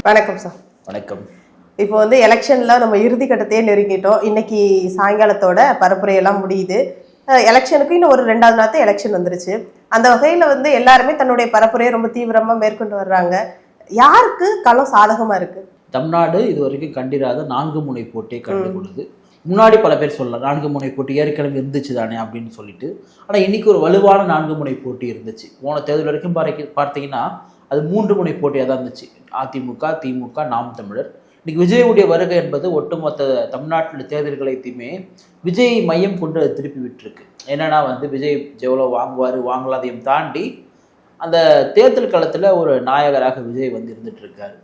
வணக்கம் சார். வணக்கம். இப்போ எலெக்ஷன்ல நம்ம இறுதி கட்டத்தையே நெருங்கிட்டோம். இன்னைக்கு சாயங்காலத்தோட பரப்புரையெல்லாம் முடியுது. எலெக்ஷனுக்கு இன்னும் ஒரு 2வது நாள் எலெக்ஷன் வந்துருச்சு. அந்த வகையில் எல்லாருமே தன்னுடைய பரப்புரையை ரொம்ப தீவிரமாக மேற்கொண்டு வர்றாங்க. யாருக்கு களம் சாதகமாக இருக்கு? தமிழ்நாடு இது வரைக்கும் கண்டிராத 4 முனை போட்டியை கண்டுகொள்ளுது. முன்னாடி பல பேர் சொல்லலாம் 4 முனை போட்டி ஏற்கனவே இருந்துச்சு தானே அப்படின்னு சொல்லிட்டு. ஆனால் இன்னைக்கு ஒரு வலுவான 4 முனை போட்டி இருந்துச்சு. போன தேர்தல் வரைக்கும் பார்த்தீங்கன்னா அது 3 முனை போட்டியாக தான் இருந்துச்சு. அதிமுக, திமுக, நாம் தமிழர். இன்னைக்கு விஜயுடைய வருகை என்பது ஒட்டுமொத்த தமிழ்நாட்டில் தேர்தல்களையுமே விஜய் மையம் கொண்டு அது திருப்பி விட்டுருக்கு. என்னன்னா விஜய் எவ்வளோ வாங்குவார் வாங்கலாதையும் தாண்டி அந்த தேர்தல் களத்தில் ஒரு நாயகராக விஜய் இருந்துட்டு இருக்காரு.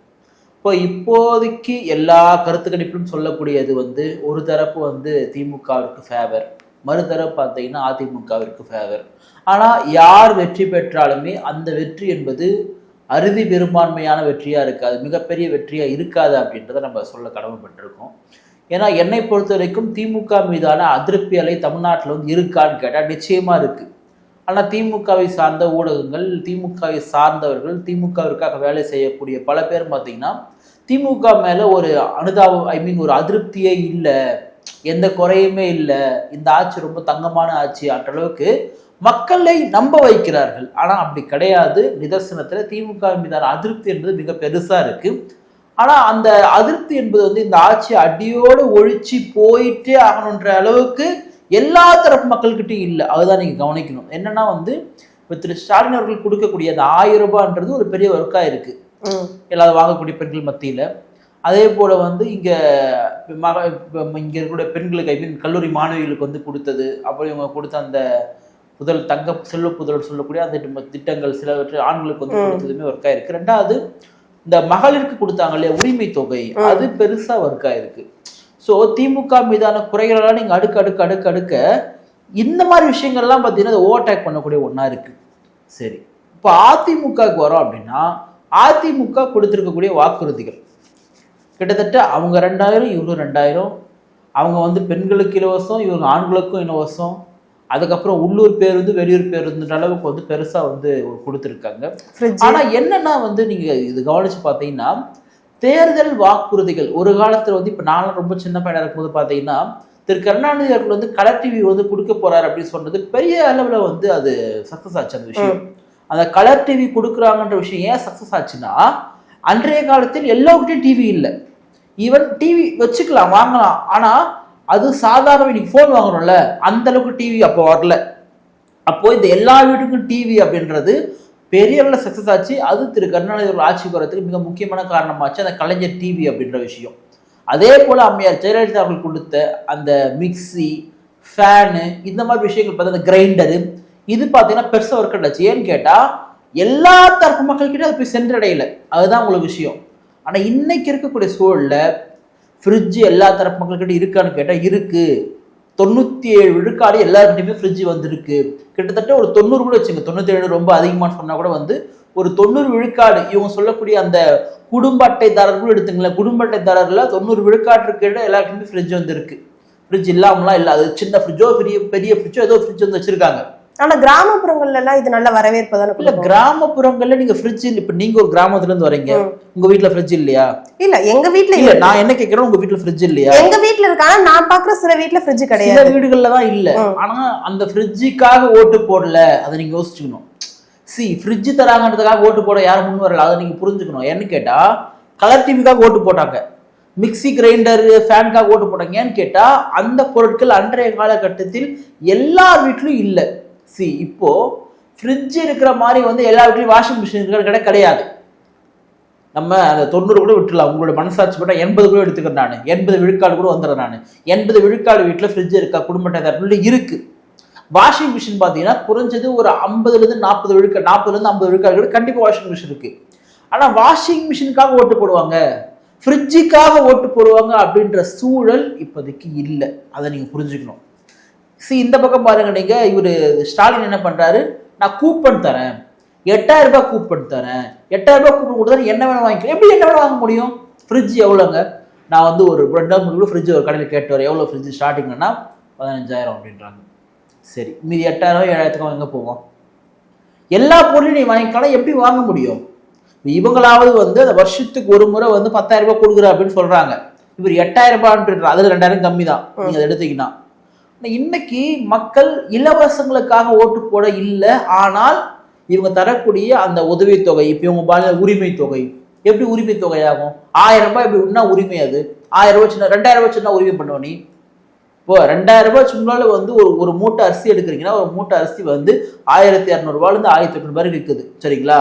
இப்போதைக்கு எல்லா கருத்து கணிப்பிலும் சொல்லக்கூடியது ஒரு தரப்பு திமுகவிற்கு ஃபேவர், மறுதரப்பு பார்த்தீங்கன்னா அதிமுகவிற்கு ஃபேவர். ஆனால் யார் வெற்றி பெற்றாலுமே அந்த வெற்றி என்பது அறுதி பெரும்பான்மையான வெற்றியாக இருக்காது, மிகப்பெரிய வெற்றியாக இருக்காது அப்படின்றத நம்ம சொல்ல கடமைப்பட்டிருக்கோம். ஏன்னா என்னை பொறுத்த வரைக்கும் திமுக மீதான அதிருப்தி அலை தமிழ்நாட்டில் இருக்கான்னு கேட்டால் நிச்சயமாக இருக்குது. ஆனால் திமுகவை சார்ந்த ஊடகங்கள், திமுகவை சார்ந்தவர்கள், திமுகவிற்காக வேலை செய்யக்கூடிய பல பேர் பார்த்தீங்கன்னா திமுக மேலே ஒரு ஒரு அதிருப்தியே இல்லை, எந்த குறையுமே இல்லை, இந்த ஆட்சி ரொம்ப தங்கமான ஆட்சி அன்ற அளவுக்கு மக்களை நம்ப வைக்கிறார்கள். ஆனால் அப்படி கிடையாது. நிதர்சனத்தில் திமுக மீதான அதிருப்தி என்பது மிக பெருசாக இருக்குது. ஆனால் அந்த அதிருப்தி என்பது இந்த ஆட்சி அடியோடு ஒழிச்சு போயிட்டே ஆகணுன்ற அளவுக்கு எல்லா தரப்பு மக்கள்கிட்டையும் இல்லை. அதுதான் நீங்கள் கவனிக்கணும். என்னன்னா இப்போ திரு ஸ்டாலின் அவர்கள் கொடுக்கக்கூடிய அந்த 1000 ரூபான்றது ஒரு பெரிய ஒர்க்காக இருக்குது எல்லாரும் வாங்கக்கூடிய பெண்கள் மத்தியில். அதே போல் இங்கே இங்கே இருக்கக்கூடிய பெண்களுக்கு கல்லூரி மாணவிகளுக்கு கொடுத்தது, அப்புறம் இவங்க கொடுத்த அந்த தங்க செல்வ புதல் சொல்லக்கூடிய அந்த திட்டங்கள் சிலவற்றை ஆண்களுக்கு கொடுத்ததுமே ஒர்க்காக இருக்குது. 2வது இந்த மகளிருக்கு கொடுத்தாங்க இல்லையா உரிமை தொகை, அது பெருசாக ஒர்க்காக இருக்குது. ஸோ திமுக மீதான குறைகளெல்லாம் நீங்கள் அடுக்க இந்த மாதிரி விஷயங்கள்லாம் பார்த்தீங்கன்னா அதை ஓவர்டேக் பண்ணக்கூடிய ஒன்றா இருக்குது. சரி, இப்போ அதிமுகவுக்கு வரோம் அப்படின்னா அதிமுக கொடுத்துருக்கக்கூடிய வாக்குறுதிகள் கிட்டத்தட்ட அவங்க 2000 இவங்க 2000, அவங்க பெண்களுக்கு இலவசம், இவங்க ஆண்களுக்கும் இலவசம், அதுக்கப்புறம் உள்ளூர் பேருந்து வெளியூர் பேருந்துன்ற அளவுக்கு பெருசாக கொடுத்துருக்காங்க. ஆனால் என்னன்னா நீங்கள் இது கவனிச்சு பார்த்தீங்கன்னா தேர்தல் வாக்குறுதிகள் ஒரு காலத்தில் இப்போ நானும் ரொம்ப சின்ன பையனாக இருக்கும்போது பார்த்தீங்கன்னா திரு கருணாநிதி அவர்கள் கலர் டிவி கொடுக்க போறாரு அப்படின்னு சொன்னது பெரிய அளவில் அது சக்ஸஸ் ஆச்சு. அந்த விஷயம், அந்த கலர் டிவி கொடுக்குறாங்கன்ற விஷயம் ஏன் சக்ஸஸ் ஆச்சுன்னா அன்றைய காலத்தில் எல்லாருக்கிட்டையும் டிவி இல்லை. ஈவன் டிவி வச்சுக்கலாம், வாங்கலாம், ஆனால் அது சாதாரண இன்னைக்கு ஃபோன் வாங்குறோம்ல அந்த அளவுக்கு டிவி அப்போ வரல. அப்போ இந்த எல்லா வீட்டுக்கும் டிவி அப்படின்றது பெரிய அளவில் சக்ஸஸ் ஆச்சு. அது திரு கருணாநிதி ஆட்சிக்கு வரதுக்கு மிக முக்கியமான காரணமாச்சு அந்த கலைஞர் டிவி அப்படின்ற விஷயம். அதே போல் அம்மையார் ஜெயலலிதா அவர்கள் கொடுத்த அந்த மிக்சி, ஃபேனு, இந்த மாதிரி விஷயங்கள் பார்த்தா அந்த கிரைண்டரு, இது பார்த்தீங்கன்னா பெருசாக ஒர்க் ஆச்சு. ஏன்னு கேட்டால் எல்லா தரப்பு மக்கள்கிட்ட அது போய் சென்றடையலை. அதுதான் உங்களுக்கு விஷயம். ஆனால் இன்னைக்கு இருக்கக்கூடிய சூழலில் ஃப்ரிட்ஜு எல்லா தரப்பு மக்கள்கிட்ட இருக்கான்னு கேட்டால் இருக்குது. 97 விழுக்காடு எல்லாருக்கிட்டையுமே ஃப்ரிட்ஜ் வந்திருக்கு. கிட்டத்தட்ட ஒரு 90 கூட வச்சுங்க, 97 ரொம்ப அதிகமாக சொன்னால் கூட ஒரு 90 விழுக்காடு இவங்க சொல்லக்கூடிய அந்த குடும்ப அட்டைதாரர்கள் எடுத்துங்களேன், குடும்ப அட்டைதாரர்ல 90 விழுக்காட்டுக்கு எல்லாருக்குமே ஃப்ரிட்ஜ் இருக்கு. ஃப்ரிட்ஜ் இல்லாமலாம் இல்லை, அது சின்ன ஃப்ரிட்ஜோ பெரிய ஃப்ரிட்ஜோ ஏதோ ஃப்ரிட்ஜ் வச்சிருக்காங்க. ஆனா கிராமப்புறங்கள்ல எல்லாம் இது நல்ல வரவேற்பு தானே. இல்ல கிராமப்புறங்கள்ல நீங்க ஃப்ரிட்ஜ் இப்ப நீங்க ஒரு கிராமத்துல இருந்து வரீங்க, உங்க வீட்ல ஃப்ரிட்ஜ் இல்லையா? இல்ல எங்க வீட்ல இல்ல. நான் என்ன கேக்குறேன், உங்க வீட்ல ஃப்ரிட்ஜ் இல்லையா? எங்க வீட்ல இருக்கு. ஆனா நான் பாக்குற சில வீட்ல ஃப்ரிட்ஜ் கிடையாது. சில வீடுகள்ல தான் இல்ல. ஆனா அந்த ஃப்ரிட்ஜுக்காக ஓட்டு போடல, அதை நீங்க யோசிச்சுக்கணும். ஃப்ரிட்ஜ் தராங்கன்றதுக்காக ஓட்டு போட யாரும் முன் வரல, அதை நீங்க புரிஞ்சுக்கணும். என்ன கேட்டா கலர் டிவிக்காக ஓட்டு போட்டாங்க, மிக்சி, கிரைண்டர், ஃபேனுக்காக ஓட்டு போட்டாங்க. ஏன்னு கேட்டா அந்த பொருட்கள் அன்றைய காலகட்டத்தில் எல்லா வீட்லயும் இல்லை. இப்போ ஃப்ரிட்ஜ் இருக்கிற மாதிரி எல்லா வீட்லையும் வாஷிங் மிஷின் இருக்கிற கிடையாது. நம்ம அந்த 90 கூட விட்டுலாம், உங்களோட மனசாட்சி பட்டா 80 கூட எடுத்துக்கிறேன். நான் 80 விழுக்காடு கூட வந்துடுறேன். நான் 80 விழுக்காடு வீட்டில் ஃப்ரிட்ஜ் இருக்கா குடும்பத்தில் இருக்கு. வாஷிங் மிஷின் பார்த்தீங்கன்னா குறைஞ்சது ஒரு 50லேருந்து 40 விழுக்காடு, 40லேருந்து 50 விழுக்காடு கண்டிப்பாக வாஷிங் மிஷின் இருக்கு. ஆனால் வாஷிங் மிஷினுக்காக ஓட்டு போடுவாங்க, ஃப்ரிட்ஜுக்காக ஓட்டு போடுவாங்க அப்படின்ற சூழல் இப்போதைக்கு இல்லை. அதை நீங்கள் புரிஞ்சுக்கணும். இந்த பக்கம் பாருங்க, நீங்க இவர் ஸ்டாலின் என்ன பண்றாரு, நான் கூப்பன் தரேன், 8000 ரூபாய் கூப்பன் தரேன், 8000 ரூபாய் கூப்பன் கொடுத்தா என்ன வேணும் வாங்கிக்கலாம். எப்படி என்ன வேணும் வாங்க முடியும்? ஃப்ரிட்ஜ் எவ்வளோங்க? நான் ஒரு 2 ஃப்ரிட்ஜ் ஒரு கடையில் கேட்டு வரேன், எவ்வளோ ஃப்ரிட்ஜ் ஸ்டார்டிங்னா 15000 அப்படின்றாங்க. சரி, மீதி 8000 7000 எங்கே போவோம்? எல்லா பொருளையும் நீ வாங்கிக்கலாம், எப்படி வாங்க முடியும்? இவங்களாவது வந்து அந்த வருஷத்துக்கு ஒரு முறை வந்து 10,000 ரூபாய் கொடுக்குற அப்படின்னு சொல்றாங்க. இவர் 8,000 ரூபாய், அதுல 2,000 கம்மி தான் நீங்க அதை எடுத்தீங்கன்னா. இன்னைக்கு மக்கள் இலவசங்களுக்காக ஓட்டு போட இல்லை, ஆனால் இவங்க தரக்கூடிய அந்த உதவித்தொகை, இப்போ இவங்க உரிமை தொகை எப்படி உரிமை தொகையாகும்? 1000 ரூபாய் இப்படி உன்னா உரிமை, அது 1000 ரூபாய் சின்ன, 2000 ரூபாய் சின்ன உரிமை பண்ணுவ நீ. இப்போ 2000 ரூபாய் சும்மால வந்து ஒரு மூட்டை அரிசி எடுக்கிறீங்கன்னா ஒரு மூட்டை அரிசி வந்து 1200 ரூபாயிலிருந்து 1800 ரூபாய் விற்குது, சரிங்களா?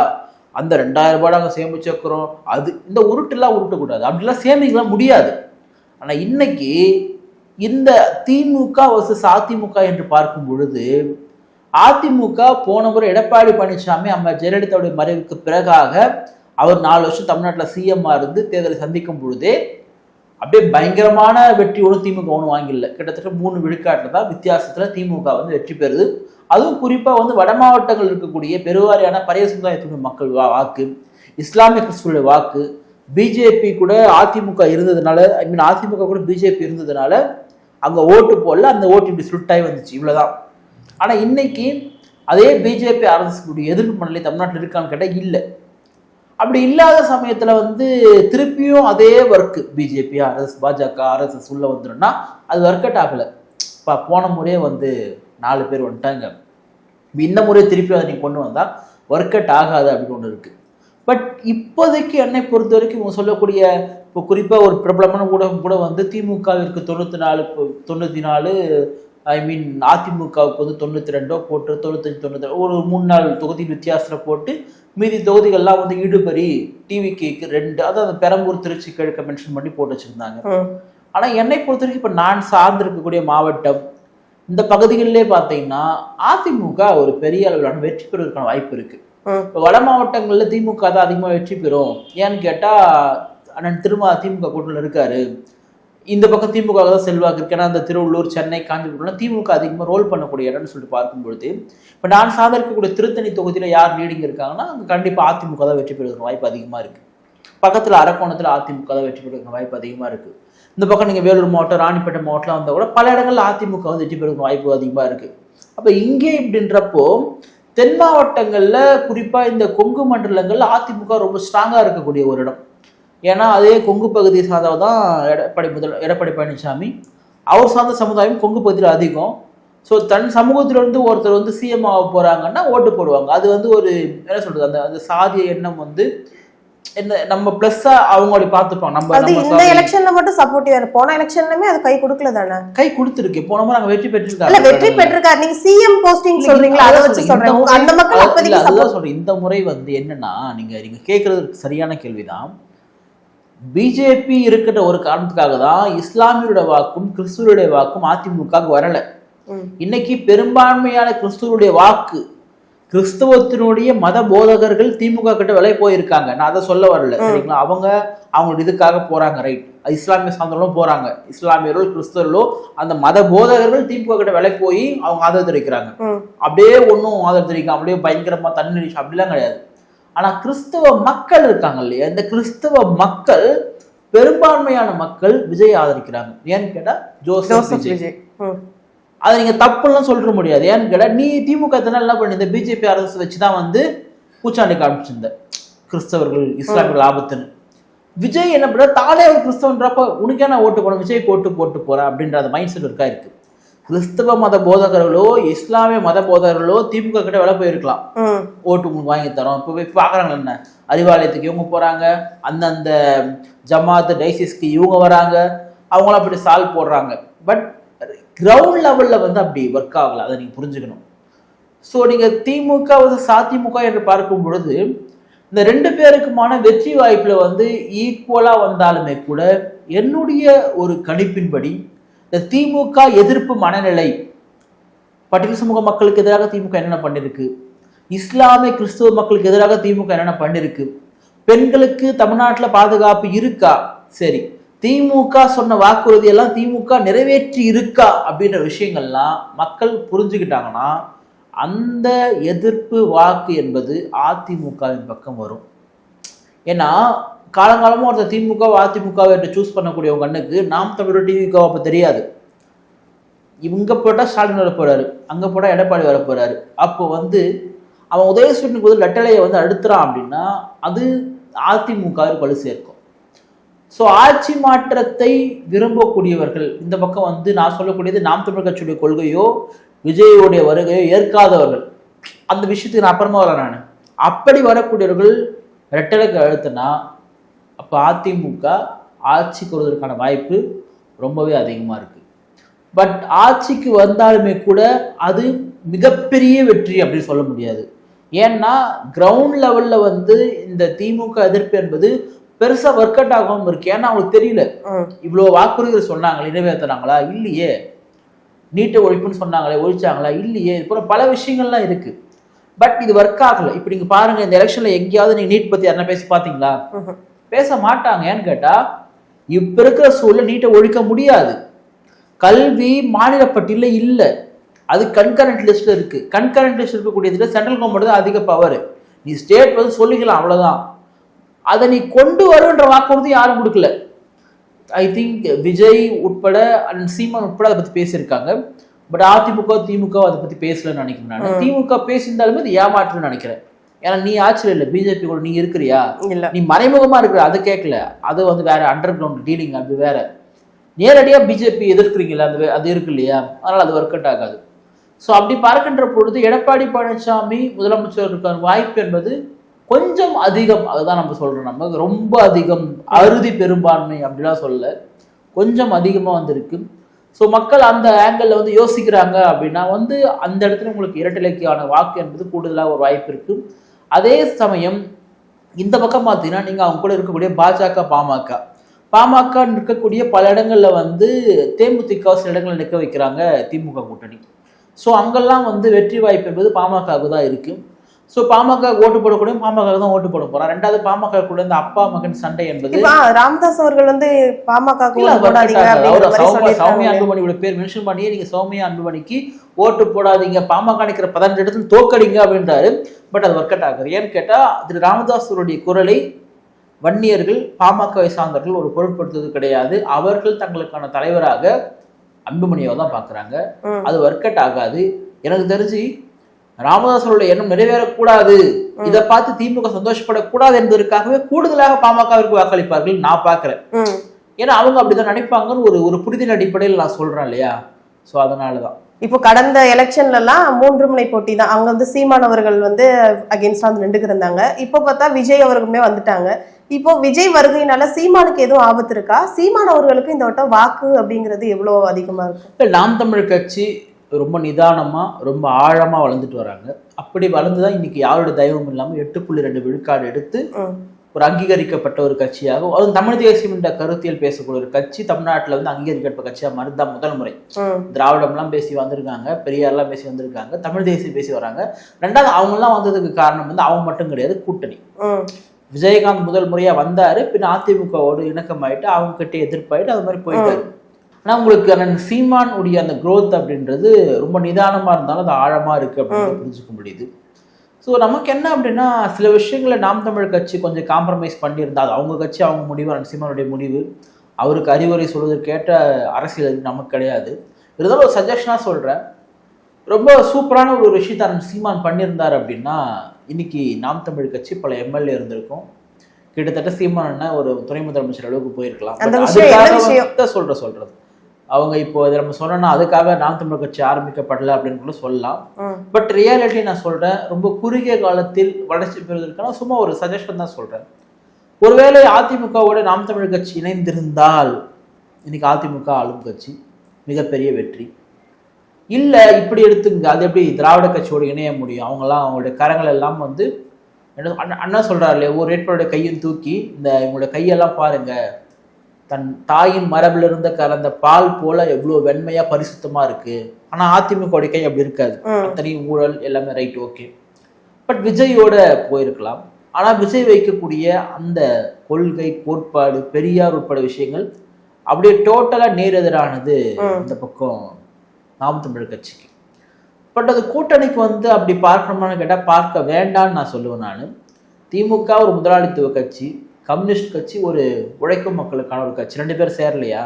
அந்த 2000 ரூபாய் நாங்கள் சேமிச்சு வைக்கிறோம். அது இந்த உருட்டுலாம் உருட்டக்கூடாது, அப்படிலாம் சேமிக்கலாம் முடியாது. ஆனால் இன்னைக்கு இந்த திமுக வர்சஸ் அதிமுக என்று பார்க்கும் பொழுது, அதிமுக போன முறை எடப்பாடி பழனிசாமி அம்மா ஜெயலலிதாவுடைய மறைவுக்கு பிறகாக அவர் 4 வருஷம் தமிழ்நாட்டில் சிஎம்மா இருந்து தேர்தலை சந்திக்கும் பொழுதே அப்படியே பயங்கரமான வெற்றி ஒன்றும் திமுக ஒன்றும் வாங்கிடல. கிட்டத்தட்ட 3 விழுக்காட்டில் தான் வித்தியாசத்தில் திமுக வந்து வெற்றி பெறுது. அதுவும் குறிப்பாக வந்து வட மாவட்டங்கள் இருக்கக்கூடிய பெருவாரியான பழைய சமுதாயத்தினுடைய மக்கள் வாக்கு, இஸ்லாமிய கிறிஸ்துவனுடைய வாக்கு, பிஜேபி கூட அதிமுக இருந்ததுனால, அதிமுக கூட பிஜேபி இருந்ததுனால அங்கே ஓட்டு போடல, அந்த ஓட்டு இப்படி சுருட்டாய் வந்துச்சு, இவ்வளோதான். ஆனால் இன்னைக்கு அதே பிஜேபி அரசுடைய எதிர்ப்பு மனநிலை தமிழ்நாட்டில் இருக்கான்னு கேட்டால் இல்லை. அப்படி இல்லாத சமயத்தில் வந்து திருப்பியும் அதே ஒர்க்கு பிஜேபி ஆர்எஸ் பாஜக ஆர்எஸ்எஸ் உள்ள வந்துடும்னா அது ஒர்க் அவுட் ஆகலை. இப்போ போன முறையே வந்து 4 பேர் வந்துட்டாங்க, இந்த முறையை திருப்பி அதை நீங்கள் கொண்டு வந்தால் ஒர்க் அவுட் ஆகாது அப்படின்னு ஒன்று இருக்குது. பட் இப்போதைக்கு என்னை பொறுத்த வரைக்கும் இவங்க சொல்லக்கூடிய, இப்போ குறிப்பாக ஒரு பிரபலமான ஊடகம் கூட வந்து திமுகவிற்கு 94 அதிமுகவுக்கு வந்து 92 போட்டு 95 ஒரு 3-4 தொகுதி வித்தியாசத்தில் போட்டு மீதி தொகுதிகள்லாம் வந்து ஈடுபறி டிவிக்கு 2, அதாவது அந்த பெரம்பூர் திருச்சி கிழக்க மென்ஷன் பண்ணி போட்டு வச்சிருந்தாங்க. ஆனால் என்னை பொறுத்த வரைக்கும் இப்போ நான் சார்ந்திருக்கக்கூடிய மாவட்டம் இந்த பகுதிகளிலே பார்த்தீங்கன்னா அதிமுக ஒரு பெரிய அளவிலான வெற்றி பெறுவதற்கான வாய்ப்பு இருக்கு. இப்போ வட மாவட்டங்களில் திமுக தான் அதிகமாக வெற்றி பெறும். ஏன்னு கேட்டால் அண்ணன் திரும்ப திமுக கூட்டணியில் இருக்காரு, இந்த பக்கம் திமுக தான் செல்வாக்கு இருக்கு. ஏன்னா அந்த திருவள்ளூர், சென்னை, காஞ்சிபுரம்லாம் திமுக அதிகமாக ரோல் பண்ணக்கூடிய இடம்னு சொல்லிட்டு பார்க்கும்பொழுது, இப்போ நான் சார்ந்த இருக்கக்கூடிய திருத்தணி தொகுதியில் யார் லீடிங் இருக்காங்கன்னா அங்கே கண்டிப்பாக அதிமுக தான் வெற்றி பெறுவதற்கு வாய்ப்பு அதிகமாக இருக்குது. பக்கத்தில் அரக்கோணத்தில் அதிமுக தான் வெற்றி பெறுவதற்கு வாய்ப்பு அதிகமாக இருக்குது. இந்த பக்கம் நீங்கள் வேலூர் மாவட்டம், ராணிப்பேட்டை மாவட்டம்லாம் வந்தால் கூட பல இடங்களில் அதிமுக வந்து வெற்றி பெறுவதற்கு வாய்ப்பு அதிகமாக இருக்குது. அப்போ இங்கே இப்படின்றப்போ தென் மாவட்டங்களில் குறிப்பாக இந்த கொங்கு மண்டலங்களில் அதிமுக ரொம்ப ஸ்ட்ராங்காக இருக்கக்கூடிய ஒரு இடம். ஏன்னா அதே கொங்கு பகுதியை சார்ந்தவர் தான் எடப்பாடி பழனிசாமி, அவர் சார்ந்த சமுதாயம் கொங்கு பகுதியில் அதிகம். ஸோ தன் சமூகத்திலிருந்து ஒருத்தர் வந்து சிஎம் ஆக போகிறாங்கன்னா ஓட்டு போடுவாங்க. அது வந்து ஒரு என்ன சொல்கிறது, அந்த சாதிய எண்ணம் வந்து என்ன நம்ம ப்ளஸ்ஸா அவங்க அப்படி பார்த்துப்போம். நம்ம இந்த எலெக்ஷன்ல மட்டும் சப்போர்ட்டிவா இருக்கு, போன எலெக்ஷன்லயுமே அது கை கொடுக்கல தானே? கை கொடுத்துருக்கு. போன முறை நாங்க வெற்றி பெற்றிருக்காங்க. இல்ல வெற்றி பெற்றிருக்காரு, நீங்க சிஎம் போஸ்டிங் சொல்றீங்களா, அதை வச்சு சொல்றேன். அந்த மக்கள் அப்போதைக்கு சப்போர்ட் சொல்றேன். இந்த முறை வந்து என்னன்னா, நீங்க கேட்கறது சரியான கேள்விதான். பிஜேபி இருக்கிற ஒரு காரணத்துக்காக தான் இஸ்லாமியருடைய வாக்கும் கிறிஸ்துவருடைய வாக்கும் அதிமுக வரல. இன்னைக்கு பெரும்பான்மையான கிறிஸ்துவருடைய வாக்கு, கிறிஸ்தவத்தினுடைய மத போதகர்கள் திமுக கிட்ட விலை போயிருக்காங்க. நான் அதை சொல்ல வரல, சரிங்களா? அவங்களோட இதுக்காக போறாங்க, ரைட். இஸ்லாமிய சார்ந்தவர்களும் போறாங்க, இஸ்லாமியர்களோ கிறிஸ்தவர்களோ அந்த மத போதகர்கள் திமுக கிட்ட விலை போய் அவங்க ஆதரவு தெரிவிக்கிறாங்க. அப்படியே ஒன்றும் ஆதரவு தெரிவிக்க அப்படியே பயங்கரமா தண்ணி அப்படிலாம் கிடையாது. ஆனா கிறிஸ்தவ மக்கள் இருக்காங்க இல்லையா, இந்த கிறிஸ்தவ மக்கள் பெரும்பான்மையான மக்கள் விஜய் ஆதரிக்கிறாங்க. ஏன்னு கேட்டா ஜோசப் விஜய். அதை நீங்க தப்புலாம் சொல்ல முடியாது. ஏன்னு கேட்டா நீ திமுக என்ன பண்ணி இந்த பிஜேபி அரசு வச்சுதான் வந்து பூச்சாண்டி காமிச்சிருந்த கிறிஸ்தவர்கள் இஸ்லாமியர்கள் ஆபத்துன்னு. விஜய் என்ன பண்ண தானே ஒரு கிறிஸ்தவன்றப்ப உனக்கே நான் ஓட்டு போறேன், விஜய் போட்டு போறேன் அப்படின்ற அந்த மைண்ட் செட் இருக்கா இருக்கு. கிறிஸ்தவ மத போதகர்களோ இஸ்லாமிய மத போதகர்களோ திமுக கிட்ட வேலை போயிருக்கலாம், ஓட்டு உங்களுக்கு வாங்கி தரோம். இப்போ போய் பார்க்குறாங்க, என்ன அறிவாலயத்துக்கு இவங்க போறாங்க, அந்தந்த ஜமாத் டைசிஸ்க்கு இவங்க வராங்க, அவங்களாம் அப்படி சால்வ் போடுறாங்க. பட் கிரவுண்ட் லெவலில் வந்து அப்படி ஒர்க் ஆகலை, அதை நீங்கள் புரிஞ்சுக்கணும். ஸோ நீங்கள் திமுக அதிமுக என்று பார்க்கும் பொழுது இந்த 2 பேருக்குமான வெற்றி வாய்ப்பில் வந்து ஈக்குவலாக வந்தாலுமே கூட என்னுடைய ஒரு கணிப்பின்படி இந்த திமுக எதிர்ப்பு மனநிலை, பட்டியல் சமூக மக்களுக்கு எதிராக திமுக என்னென்ன பண்ணிருக்கு, இஸ்லாமிய கிறிஸ்துவ மக்களுக்கு எதிராக திமுக என்னென்ன பண்ணிருக்கு, பெண்களுக்கு தமிழ்நாட்டில் பாதுகாப்பு இருக்கா, சரி திமுக சொன்ன வாக்குறுதியெல்லாம் திமுக நிறைவேற்றி இருக்கா அப்படின்ற விஷயங்கள்லாம் மக்கள் புரிஞ்சுக்கிட்டாங்கன்னா அந்த எதிர்ப்பு வாக்கு என்பது அதிமுகவின் பக்கம் வரும். ஏன்னா காலங்காலமாக ஒருத்தர் திமுக அதிமுகவை சூஸ் பண்ணக்கூடியவங்க கண்ணுக்கு நாம் தமிழர் டிவிக்கு அப்போ தெரியாது. இவங்க போட்டால் ஸ்டாலின் வர போறாரு, அங்கே போட்டால் எடப்பாடி வர போறாரு. அப்போ வந்து அவன் உதயசூரியனுக்கு போது லெட்டலையை வந்து அடுத்துறான் அப்படின்னா அது அதிமுகவிற்கு வலு சேர்க்கும். ஸோ ஆட்சி மாற்றத்தை விரும்பக்கூடியவர்கள் இந்த பக்கம் வந்து நான் சொல்லக்கூடியது நாம் தமிழர் கட்சியுடைய கொள்கையோ விஜயோடைய வருகையோ ஏற்காதவர்கள், அந்த விஷயத்துக்கு நான் அப்புறமா வரேன். நான் அப்படி வரக்கூடியவர்கள் ரெட்டலைக்கு அழுத்தினா அப்போ அதிமுக ஆட்சிக்கு வருவதற்கான வாய்ப்பு ரொம்பவே அதிகமாக இருக்குது. பட் ஆட்சிக்கு வந்தாலுமே கூட அது மிகப்பெரிய வெற்றி அப்படின்னு சொல்ல முடியாது. ஏன்னா கிரவுண்ட் லெவலில் வந்து இந்த திமுக எதிர்ப்பு என்பது பெருசாக ஒர்க் அவுட் ஆகாமல் இருக்கு. ஏன்னா அவங்களுக்கு தெரியல, இவ்வளோ வாக்குறுதிகள் சொன்னாங்களே நிறைவேற்றுறாங்களா இல்லையே, நீட்டை ஒழிப்புன்னு சொன்னாங்களே ஒழிச்சாங்களா இல்லையே, இது போல பல விஷயங்கள்லாம் இருக்குது. பட் இது ஒர்க் ஆகலை. இப்போ நீங்கள் பாருங்கள், இந்த எலெக்ஷனில் எங்கேயாவது நீங்கள் நீட் பற்றி யாருன்னா பேசி பார்த்தீங்களா? பேச மாட்டாங்க. ஏன்னு கேட்டால் இப்போ இருக்கிற சூழல் நீட்டை ஒழிக்க முடியாது. கல்வி மாநில பட்டியலில் இல்லை, அது கன்கரண்ட் லிஸ்ட்டில் இருக்குது. கன்கரண்ட் லிஸ்ட் இருக்கக்கூடியதில் சென்ட்ரல் கவர்மெண்ட் தான் அதிக பவர். நீ ஸ்டேட் வந்து சொல்லிக்கலாம், அவ்வளோதான். அதை நீ கொண்டு வருன்ற வாக்குறுதி யாரும் கொடுக்கல. ஐ திங்க் விஜய் உட்பட அண்ட் சீமான் உட்பட அதை பற்றி பேசியிருக்காங்க. பட் அதிமுக திமுக அதை பற்றி பேசலன்னு நினைக்கிறேன் நான். திமுக பேசியிருந்தாலுமே அது ஏமாற்றுன்னு நினைக்கிறேன். ஏன்னா நீ ஆட்சியில் இல்லை, பிஜேபி கூட நீ இருக்கிறியா, நீ மறைமுகமா இருக்கிற, அதை கேட்கல. அது வந்து வேற அண்டர் கிரவுண்ட் டீலிங், அது வேற. நேரடியாக பிஜேபி எதிர்க்கிறீங்களா, அது இருக்கு இல்லையா, அதனால அது ஒர்க் அவுட் ஆகாது. ஸோ அப்படி பார்க்கின்ற பொழுது எடப்பாடி பழனிசாமி முதலமைச்சர் இருக்கிற வாய்ப்பு என்பது கொஞ்சம் அதிகம். அதுதான் நம்ம சொல்றோம். நம்ம ரொம்ப அதிகம், அறுதி பெரும்பான்மை அப்படிலாம் சொல்ல, கொஞ்சம் அதிகமாக வந்திருக்கு. ஸோ மக்கள் அந்த ஆங்கிளில் வந்து யோசிக்கிறாங்க அப்படின்னா வந்து அந்த இடத்துல உங்களுக்கு இரட்டலைக்கான வாக்கு என்பது கூடுதலாக ஒரு வாய்ப்பு இருக்கு. அதே சமயம் இந்த பக்கம் பார்த்தீங்கன்னா நீங்கள் அவங்க கூட இருக்கக்கூடிய பாஜக பாமக நிற்கக்கூடிய பல இடங்களில் வந்து தேமுதிக சில இடங்களில் நிற்க வைக்கிறாங்க திமுக கூட்டணி. ஸோ அங்கெல்லாம் வந்து வெற்றி வாய்ப்பு என்பது பாமகவுக்கு தான் இருக்கு. ஸோ பாமக ஓட்டு போடக்கூடிய பாமக தான் ஓட்டு போட போறான். ரெண்டாவது பாமக கூட இந்த அப்பா மகன் சண்டை என்பது ராமதாஸ் அவர்கள் வந்து பாமக சௌமியா அன்புமணியோட பேர் மென்ஷன் பண்ணியே நீங்க சௌமியா அன்புமணிக்கு ஓட்டு போடாதீங்க, பாமக நிற்கிற 18 இடத்துல தோக்கடிங்க அப்படின்றாரு. பட் அது ஒர்க் அவுட் ஆகுது. ஏன்னு கேட்டா திரு ராமதாஸ் அவருடைய குரலை வன்னியர்கள் பாமகவை சார்ந்தவர்கள் ஒரு பொருட்படுத்துவது கிடையாது. அவர்கள் தங்களுக்கான தலைவராக அன்புமணியை தான் பாக்குறாங்க. அது ஒர்க் அவுட் ஆகாது. எனக்கு தெரிஞ்சு ராமதாசருடைய எண்ணம் நிறைவேறக்கூடாது, இதை பார்த்து திமுக சந்தோஷப்படக்கூடாது என்பதற்காகவே கூடுதலாக பாமகவிற்கு வாக்களிப்பார்கள் நான் பாக்குறேன். ஏன்னா அவங்க அப்படிதான் நினைப்பாங்கன்னு ஒரு புரிதல் அடிப்படையில் நான் சொல்றேன் இல்லையா. ஸோ அதனாலதான் இப்போ கடந்த எலெக்ஷன்ல எல்லாம் 3 முனை போட்டி தான். அங்க வந்து சீமான் அவர்கள் வந்து அகேன்ஸ்டா வந்து நின்றுக்கு இருந்தாங்க. இப்போ பார்த்தா விஜய் அவர்களுமே வந்துட்டாங்க. இப்போ விஜய் வருகையினால சீமானுக்கு எதுவும் ஆபத்து இருக்கா? சீமான் அவர்களுக்கு இந்த வட்டம் வாக்கு அப்படிங்கிறது எவ்வளவு அதிகமா இருக்கு? நாம் தமிழ் கட்சி ரொம்ப நிதானமா ரொம்ப ஆழமா வளர்ந்துட்டு வராங்க. அப்படி வளர்ந்துதான் இன்னைக்கு யாரோட தயவும் இல்லாம 8.2 விழுக்காடு எடுத்து ஒரு அங்கீகரிக்கப்பட்ட ஒரு கட்சியாகும். அதுவும் தமிழ் தேசியம் என்ற கருத்தியல் பேசக்கூடிய ஒரு கட்சி தமிழ்நாட்டில் வந்து அங்கீகரிக்கப்பட்ட கட்சியாக மாறிதான் முதல் முறை. திராவிடம்லாம் பேசி வந்திருக்காங்க, பெரியார்லாம் பேசி வந்திருக்காங்க, தமிழ் தேசியம் பேசி வராங்க. ரெண்டாவது அவங்கெல்லாம் வந்ததுக்கு காரணம் வந்து அவங்க மட்டும் கிடையாது, கூட்டணி. விஜயகாந்த் முதல் முறையா வந்தாரு, பின் அதிமுகவோடு இணக்கமாயிட்டு அவங்க கிட்ட எதிர்ப்பாயிட்டு அது மாதிரி போயிட்டாரு. ஆனா உங்களுக்கு அந்த சீமான் உடைய அந்த growth அப்படின்றது ரொம்ப நிதானமா இருந்தாலும் அது ஆழமா இருக்கு அப்படின்னு புரிஞ்சுக்க முடியுது. ஸோ நமக்கு என்ன அப்படின்னா சில விஷயங்களை நாம் தமிழ் கட்சி கொஞ்சம் காம்ப்ரமைஸ் பண்ணியிருந்தா அது அவங்க கட்சி அவங்க முடிவு, சீமானுடைய முடிவு. அவருக்கு அறிவுரை சொல்வதற்கு கேட்ட அரசியல் நமக்கு கிடையாது. இருந்தாலும் ஒரு சஜஷனாக சொல்கிறேன், ரொம்ப சூப்பரான ஒரு விஷயத்தை சீமான் பண்ணியிருந்தார் அப்படின்னா இன்னைக்கு நாம் தமிழ் கட்சி பல எம்எல்ஏ இருந்திருக்கும். கிட்டத்தட்ட சீமான் ஒரு துணை முதலமைச்சர் அளவுக்கு போயிருக்கலாம். சொல்றது அவங்க இப்போ இதை நம்ம சொன்னோம்னா அதுக்காக நாம் தமிழ் கட்சி ஆரம்பிக்கப்படல அப்படின்னு கூட சொல்லலாம். பட் ரியாலிட்டி நான் சொல்றேன், ரொம்ப குறுகிய காலத்தில் வளர்ச்சி பெறுவதற்கான சும்மா ஒரு சஜஷன் தான் சொல்றேன். ஒருவேளை அதிமுகவோட நாம் தமிழ் கட்சி இணைந்திருந்தால் இன்னைக்கு அதிமுக ஆளும் கட்சி, மிகப்பெரிய வெற்றி. இல்லை இப்படி எடுத்துங்க, அது எப்படி திராவிட கட்சியோடு இணைய முடியும்? அவங்கெல்லாம் அவங்களுடைய கரங்கள் எல்லாம் வந்து அண்ணா சொல்றாரு இல்லையா, ஒரு வேட்பாளருடைய கையும் தூக்கி இந்த இவங்களுடைய கையெல்லாம் பாருங்க, தன் தாயின் மரபில் இருந்த கலந்த பால் போல எவ்வளவு வெண்மையா பரிசுத்தமா இருக்கு. ஆனா அதிமுக கை அப்படி இருக்காது, அத்தனையும் ஊழல் எல்லாமே ரைட் ஓகே. பட் விஜயோட போயிருக்கலாம். ஆனா விஜய் வைக்கக்கூடிய அந்த கொள்கை கோட்பாடு பெரியார் உட்பட விஷயங்கள் அப்படியே டோட்டலா நேரெதிரானது இந்த பக்கம் நாம் தமிழ் கட்சிக்கு. பட் அது கூட்டணிக்கு வந்து அப்படி பார்க்கணுமான்னு கேட்டால் பார்க்க வேண்டான்னு நான் சொல்லுவேன். நான் திமுக ஒரு முதலாளித்துவ கட்சி, கம்யூனிஸ்ட் கட்சி ஒரு உழைக்கும் மக்களுக்கான ஒரு கட்சி, 2 பேரும் சேரலையா?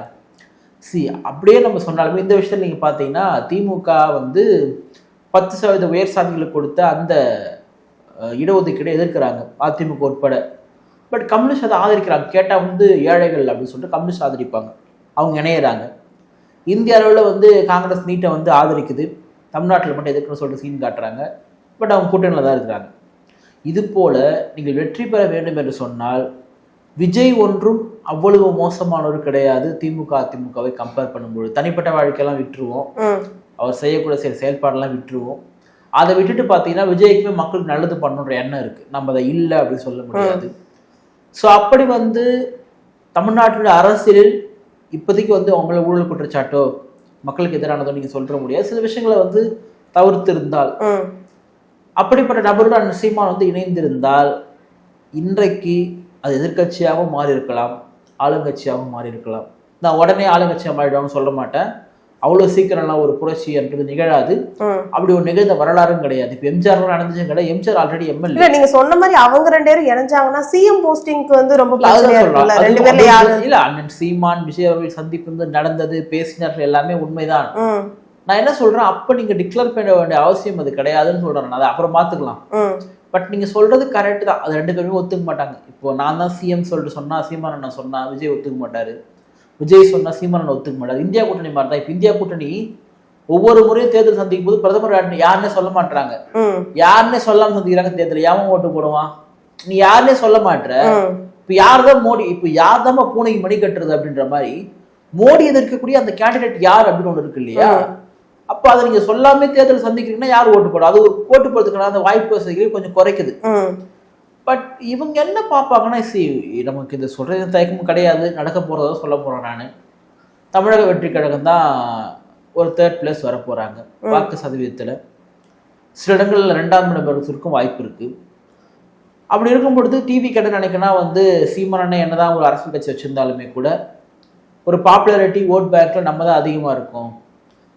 அப்படியே நம்ம சொன்னாலுமே இந்த விஷயத்தில் நீங்கள் பார்த்தீங்கன்னா திமுக வந்து 10% உயர் சாதிகளுக்கு கொடுத்த அந்த இடஒதுக்கீடு எதிர்க்கிறாங்க, அதிமுக உட்பட. பட் கம்யூனிஸ்ட் அதை ஆதரிக்கிறாங்க. கேட்டால் வந்து ஏழைகள் அப்படின்னு சொல்லிட்டு கம்யூனிஸ்ட் ஆதரிப்பாங்க, அவங்க இணையிறாங்க. இந்திய அளவில் வந்து காங்கிரஸ் நீட்டை வந்து ஆதரிக்குது, தமிழ்நாட்டில் மட்டும் எதிர்க்கணும்னு சொல்லிட்டு சீன் காட்டுறாங்க. பட் அவங்க கூட்டணியில் தான் இருக்கிறாங்க. இது போல் நீங்கள் வெற்றி பெற வேண்டும் என்று சொன்னால் விஜய் ஒன்றும் அவ்வளவு மோசமானவர் கிடையாது. திமுக அதிமுகவை கம்பேர் பண்ணும்போது தனிப்பட்ட வாழ்க்கையெல்லாம் விட்டுருவோம், அவர் செய்யக்கூடிய சில செயல்பாடெல்லாம் விட்டுருவோம். அதை விட்டுட்டு பார்த்தீங்கன்னா விஜய்க்குமே மக்களுக்கு நல்லது பண்ணணுன்ற எண்ணம் இருக்குது, நம்ம அதை இல்லை அப்படின்னு சொல்ல முடியாது. ஸோ அப்படி வந்து தமிழ்நாட்டினுடைய அரசியலில் இப்போதைக்கு வந்து அவங்கள ஊழல் குற்றச்சாட்டோ மக்களுக்கு எதிரானதோ நீங்கள் சொல்ற முடியாது. சில விஷயங்களை வந்து தவிர்த்து இருந்தால், அப்படிப்பட்ட நபருடன் சீமான் வந்து இணைந்திருந்தால் இன்றைக்கு அது எதிர்கட்சியாகவும் மாறி இருக்கலாம், ஆளுங்கட்சியாகவும் மாறி இருக்கலாம். நான் உடனே ஆளுங்கட்சியாக மாறிடுவாங்கன்னு சொல்ல மாட்டேன், அவ்வளோ சீக்கிரம்லாம் ஒரு புரட்சி என்றது நிகழாது. அப்படி ஒரு நிகழ்ந்த வரலாறும் கிடையாது. இப்போ எம்ஜிஆர் நடந்துச்சும் கிடையாது, எம்ஜிஆர் ஆல்ரெடி எம்எல்ஏ. நீங்க சொன்ன மாதிரி அவங்க 2 பேரும் இணைஞ்சாங்கன்னா சிஎம் போஸ்டிங்க்கு வந்து ரொம்ப இல்ல. அண்ணன் சீமான் விஜய் அவர்கள் சந்திப்பு வந்து நடந்தது, பேசினார்கள், எல்லாமே உண்மைதான். நான் என்ன சொல்றேன், அப்ப நீங்க டிக்ளேர் பண்ண வேண்டிய அவசியம் அது கிடையாதுன்னு சொல்றேன். அதை அப்புறம் பாத்துக்கலாம். பட் நீங்க சொல்றது கரெக்ட் தான், அது 2 பேருமே ஒத்துக்க மாட்டாங்க. இப்போ நான் தான் சிஎம் சொல்லிட்டு சொன்னா சீமான் அண்ணன் சொன்னா விஜய் ஒத்துக்க மாட்டாரு, விஜய் சொன்னா சீமான் ஒத்துக்க மாட்டாரு. இந்தியா கூட்டணி மாதிரி தான். இப்ப இந்தியா கூட்டணி ஒவ்வொரு முறையும் தேர்தல் சந்திக்கும் போது பிரதமர் யாருன்னே சொல்ல மாட்டாங்க, யாருன்னே சொல்லாம சந்திக்கிறாங்க. தேர்தல் யாரும் ஓட்டு போடுவான், நீ யாருன்னே சொல்ல மாட்ட. இப்ப யார்தான் மோடி, இப்ப யார் தான் பூனைக்கு மணி கட்டுறது அப்படின்ற மாதிரி மோடி எதிர்க்கக்கூடிய அந்த கேண்டிடேட் யார் அப்படின்னு ஒண்ணு இருக்கு இல்லையா? அப்போ அதை நீங்க சொல்லாமே தேர்தல் சந்திக்கிறீங்கன்னா யார் ஓட்டு போடும்? அது ஒரு ஓட்டு போடுறதுக்கான அந்த வாய்ப்பு வசதிகள் கொஞ்சம் குறைக்குது. பட் இவங்க என்ன பார்ப்பாங்கன்னா, நமக்கு இந்த சொல்றது தயக்கமும் கிடையாது, நடக்க போறதா சொல்ல போறேன். நான் தமிழக வெற்றி கழகம் தான் ஒரு 3rd place வர போறாங்க வாக்கு சதவீதத்தில். சில இடங்கள்ல 2ஆம் இடம் பெறுவதற்கும் வாய்ப்பு இருக்கு. அப்படி இருக்கும் பொழுது டிவி கிட்ட நினைக்கணும் வந்து சீமான் என்னதான் ஒரு அரசியல் கட்சி வச்சிருந்தாலுமே கூட ஒரு பாப்புலாரிட்டி ஓட் பேங்க்ல நம்ம தான் அதிகமா இருக்கும்,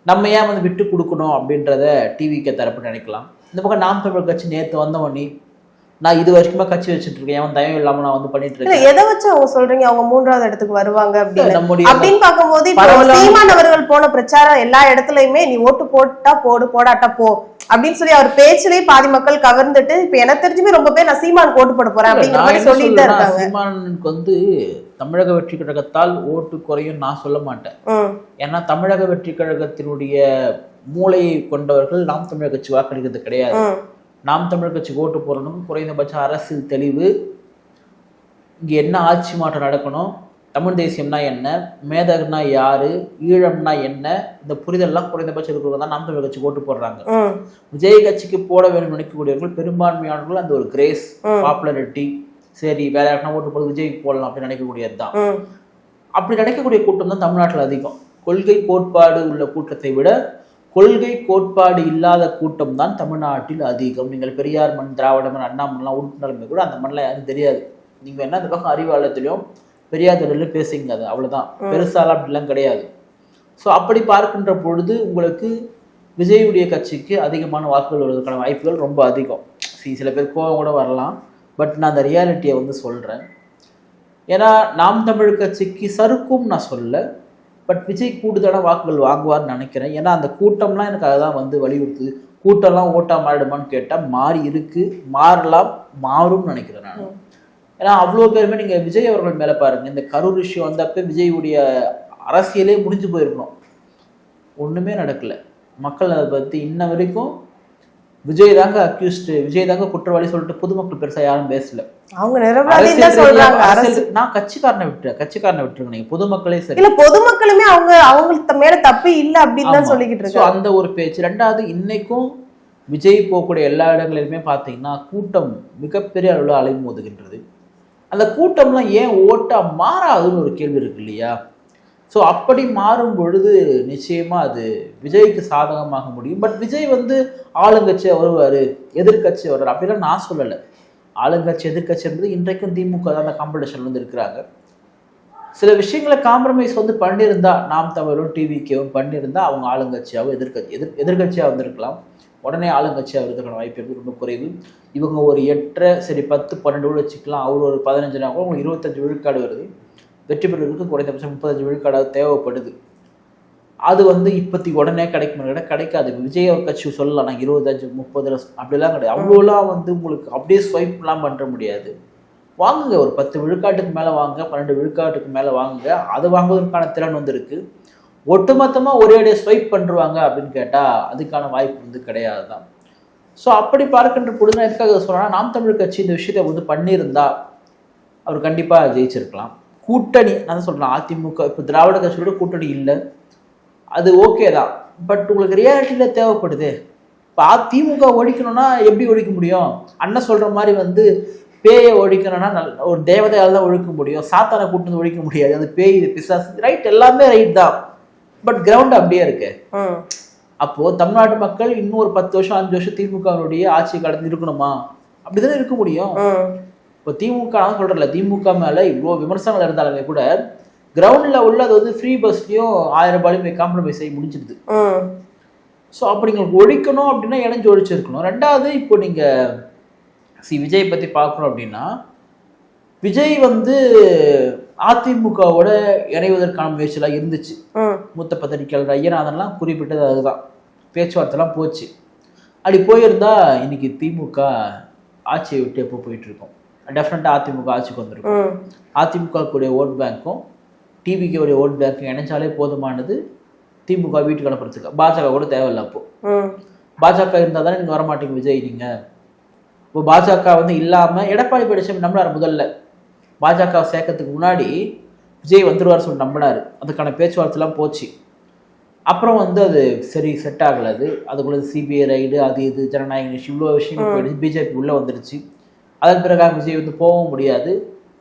நம்ம ஏன் வந்து விட்டு கொடுக்கணும் அப்படின்றத டிவிக்கு தரப்பு நினைக்கலாம். இந்த பக்கம் நாம் தமிழர் கட்சி நேற்று வந்தவொடனே நான் இது வரைக்குமே கட்சி வச்சுட்டு இருக்கேன், அவன் தயவு இல்லாம நான் வந்து பண்ணிட்டு இருக்கேன். எதை வச்சு அவங்க சொல்றீங்க அவங்க 3ஆவது இடத்துக்கு வருவாங்க அப்படின்னு பார்க்கும்போது சீமான் அவர்கள் போன பிரச்சாரம் எல்லா இடத்துலயுமே நீ ஓட்டு போட்டா போடு, போடாட்டா போ அப்படின்னு சொல்லி அவர் பேச்சிலேயே பாதி மக்கள் கவர்ந்துட்டு இப்ப எனக்கு தெரிஞ்சுமே ரொம்ப பேர் நான் சீமான் ஓட்டு போட போறேன் அப்படிங்கிற மாதிரி சொல்லிட்டு தான் இருக்காங்க. சீமானுக்கு வந்து தமிழக வெற்றி கழகத்தால் ஓட்டு குறையும் நான் சொல்ல மாட்டேன். ஏன்னா தமிழக வெற்றி கழகத்தினுடைய மூளையை கொண்டவர்கள் நாம் தமிழர் கட்சி வாக்களிக்கிறது கிடையாது. நாம் தமிழர் கட்சி ஓட்டு போறணும், குறைந்தபட்ச அரசியல் தெளிவு, இங்க என்ன ஆட்சி மாற்றம் நடக்கணும், தமிழ் தேசியம்னா என்ன, மேதகனா யாரு, ஈழம்னா என்ன, இந்த புரிதல்லாம் குறைந்தபட்சம் இருக்கிறவங்க தான் நாம் தமிழர் கட்சி ஓட்டு போடுறாங்க. விஜய் கட்சிக்கு போட வேண்டும் நினைக்கக்கூடியவர்கள் பெரும்பான்மையானவர்கள் அந்த ஒரு கிரேஸ், பாப்புலாரிட்டி, சரி வேற யாருன்னா ஓட்டு போது விஜய்க்கு போடலாம் அப்படின்னு நினைக்கக்கூடியது தான். அப்படி நினைக்கக்கூடிய கூட்டம் தான் தமிழ்நாட்டில் அதிகம். கொள்கை கோட்பாடு உள்ள கூட்டத்தை விட கொள்கை கோட்பாடு இல்லாத கூட்டம் தான் தமிழ்நாட்டில் அதிகம். நீங்கள் பெரியார் மண், திராவிட மண், அண்ணா மண்லாம் உறுப்பினருமே கூட அந்த மண்ணில் யாரும் தெரியாது. நீங்கள் என்ன அந்த பக்கம் அறிவாளத்திலையும் பெரியார் தொழிலும் பேசுங்க, அது அவ்வளோதான், பெருசாலாம் அப்படிலாம் கிடையாது. ஸோ அப்படி பார்க்கின்ற பொழுது உங்களுக்கு விஜயுடைய கட்சிக்கு அதிகமான வாக்குகள் வருவதற்கான வாய்ப்புகள் ரொம்ப அதிகம். சில பேர் கோவம் கூட வரலாம், பட் நான் அந்த ரியாலிட்டியை வந்து சொல்கிறேன். ஏன்னா நாம் தமிழ் கட்சிக்கு சறுக்கும் நான் சொல்ல, பட் விஜய் கூடுதலான வாக்குகள் வாங்குவார்னு நினைக்கிறேன். ஏன்னா அந்த கூட்டம்லாம் எனக்கு அதுதான் வந்து வலியுறுத்துது. கூட்டம்லாம் ஓட்டா மாறிடுமான்னு கேட்டால் மாறி இருக்கு, மாறலாம், மாறும்னு நினைக்கிறேன் நான். ஏன்னா அவ்வளோ பேருமே நீங்கள் விஜய் அவர்கள் மேலே பாருங்கள், இந்த கரூர் இஷ்யூ வந்தப்போ விஜயுடைய அரசியலே முடிஞ்சு போயிருக்கணும், ஒன்றுமே நடக்கலை. மக்கள் அதை பற்றி இன்ன வரைக்கும் விஜய் தாங்க அக்யூஸ்டு, விஜய் தாங்க குற்றவாளி சொல்லிட்டு பொதுமக்கள் பெருசா யாரும் பேசல. அவங்க நான் கட்சிக்காரனை விட்டுருங்க, நீங்க பொதுமக்களே சரி இல்ல, பொதுமக்களுமே அவங்களுக்கு மேல தப்பு இல்லை அப்படின்னு தான் சொல்லிக்கிட்டு இருக்கோம். அந்த ஒரு பேச்சு. 2வது, இன்னைக்கும் விஜய் போகக்கூடிய எல்லா இடங்களிலுமே பார்த்தீங்கன்னா கூட்டம் மிகப்பெரிய அளவில் அலைமோதுகின்றது. அந்த கூட்டம்லாம் ஏன் ஓட்டா மாறாதுன்னு ஒரு கேள்வி இருக்கு இல்லையா? ஸோ அப்படி மாறும் பொழுது நிச்சயமா அது விஜய்க்கு சாதகமாக முடியும். பட் விஜய் வந்து ஆளுங்கட்சியாக வருவார், எதிர்கட்சி வருவார் அப்படிலாம் நான் சொல்லலை. ஆளுங்கட்சி எதிர்கட்சி என்பது இன்றைக்கும் திமுக தான் அந்த காம்படிஷன் வந்து இருக்கிறாங்க. சில விஷயங்களை காம்ப்ரமைஸ் வந்து பண்ணியிருந்தா, நாம் தமிழும் டிவிக்கும் பண்ணியிருந்தா அவங்க ஆளுங்கட்சியாகவும் எதிர்கட்சியாக வந்திருக்கலாம். உடனே ஆளுங்கட்சியாக இருக்கிற வாய்ப்பு இருக்குது ரொம்ப குறைவு. இவங்க ஒரு 8 சரி 10-12 வச்சுக்கலாம், அவர் ஒரு 15 கூட உங்களுக்கு 25 விழுக்காடு வருது. வெற்றி பெறுவதற்கு குறைந்தபட்சம் 35 விழுக்காடாக தேவைப்படுது. அது வந்து இப்போதைக்கு உடனே கிடைக்காது. விஜய் ஒரு கட்சி சொல்லலாம் நான் 25 30 அப்படிலாம் கிடையாது. அவ்வளோலாம் வந்து உங்களுக்கு அப்படியே ஸ்வைப்லாம் பண்ண முடியாது. வாங்குங்க, ஒரு 10 விழுக்காட்டுக்கு மேலே வாங்குங்க, 12 விழுக்காட்டுக்கு மேலே வாங்குங்க. அது வாங்குவதற்கான திறன் வந்து இருக்குது. ஒட்டுமொத்தமாக ஒரே அடியாக ஸ்வைப் பண்ணுருவாங்க அப்படின்னு கேட்டால் அதுக்கான வாய்ப்பு வந்து கிடையாது தான். ஸோ அப்படி பார்க்கின்ற பொழுது நான் எதுக்காக சொல்கிறேன்னா, நாம் தமிழர் கட்சி இந்த விஷயத்தை வந்து பண்ணியிருந்தா அவர் கண்டிப்பாக ஜெயிச்சிருக்கலாம். கூட்டணி நான் தான் சொல்கிறேன், அதிமுக இப்போ திராவிட கட்சியோட கூட்டணி இல்லை, அது ஓகே தான். பட் உங்களுக்கு ரியாலிட்டியில் தேவைப்படுது. இப்போ அதிமுக ஒழிக்கணும்னா எப்படி ஒழிக்க முடியும்? அண்ணன் சொல்கிற மாதிரி வந்து பேயை ஒழிக்கணும்னா ஒரு தேவதையால் தான் ஒழிக்க முடியும். சாத்தானை கூட்டு ஒழிக்க முடியாது. அந்த பேய் பிசாசு ரைட், எல்லாமே ரைட் தான். பட் கிரவுண்ட் அப்படியே இருக்கு. அப்போ தமிழ்நாட்டு மக்கள் இன்னும் ஒரு 10 வருஷம் 5 வருஷம் திமுகவுடைய ஆட்சி கடந்து இருக்கணுமா? அப்படிதான் இருக்க முடியும். இப்போ திமுக சொல்றல, திமுக மேல இவ்வளோ விமர்சனங்கள் இருந்தாலுமே கூட கிரவுண்ட்ல உள்ள அது வந்து ஃப்ரீ பஸ்லயும் 1000 ரூபாயும் காம்ப்ரமைஸ் ஆகி முடிஞ்சிடுது. ஸோ அப்படி உங்களுக்கு ஒழிக்கணும் அப்படின்னா இணைஞ்சு ஒழிச்சிருக்கணும். ரெண்டாவது, இப்போ நீங்க விஜய் பத்தி பார்க்கணும் அப்படின்னா, விஜய் வந்து அதிமுகவோட இணைவதற்கான முயற்சியெல்லாம் இருந்துச்சு. மூத்த பத்திரிகையாளர் ஐயநாதன்லாம் குறிப்பிட்டது அதுதான். பேச்சுவார்த்தைலாம் போச்சு. அப்படி போயிருந்தா இன்னைக்கு திமுக ஆட்சியை விட்டு எப்போ போயிட்டு இருக்கோம். டெஃபினட்டாக அதிமுக ஆட்சிக்கு வந்திருக்கும். அதிமுகவுடைய ஓட் பேங்க்கும் டிவிகேவுடைய ஓட் பேங்க்கும் இணைஞ்சாலே போதுமானது திமுக வீட்டுக்கு அனுப்புறதுக்கு. பாஜக கூட தேவையில்லை. அப்போ பாஜக இருந்தால் தானே நீங்கள் வரமாட்டீங்க விஜய். நீங்கள் இப்போ பாஜக வந்து இல்லாமல் எடப்பாடி பழனிசாமி நம்பினார். முதல்ல பாஜக சேர்க்கறதுக்கு முன்னாடி விஜய் வந்துடுவார் சொல்லி நம்பினார். அதுக்கான பேச்சுவார்த்தைலாம் போச்சு. அப்புறம் வந்து அது சரி செட் ஆகலை. அதுக்குள்ள சிபிஐ ரைடு, அது இது ஜனநாயக நிகழ்ச்சி, இவ்வளோ விஷயங்கள் போயிடுச்சு. பிஜேபி உள்ளே வந்துடுச்சு. அதன் பிறகு விஜய் வந்து போகவும் முடியாது.